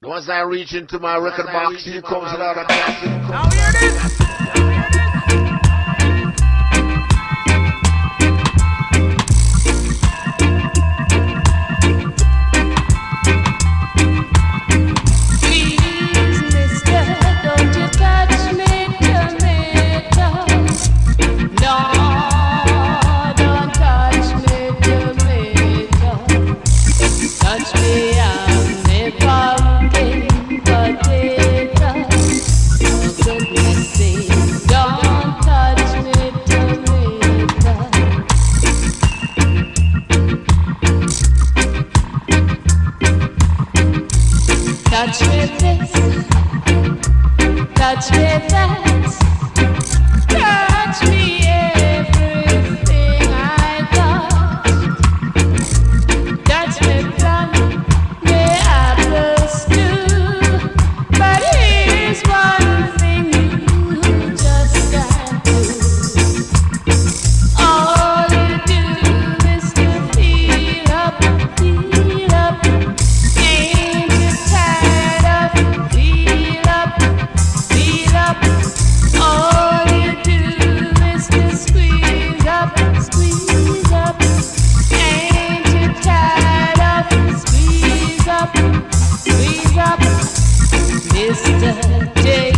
Once I reach into my record box, here comes a lot of dancing. Now hear this. Touch me this, touch me that, touch me everything I got. Touch me plum, me apples too. But here's one thing you just can't do. All you do is to feel up, feel up. Ain't you tired of feel up, feel up? All you do is to squeeze up, squeeze up. Ain't you tired of squeeze up, squeeze up? Mr. J.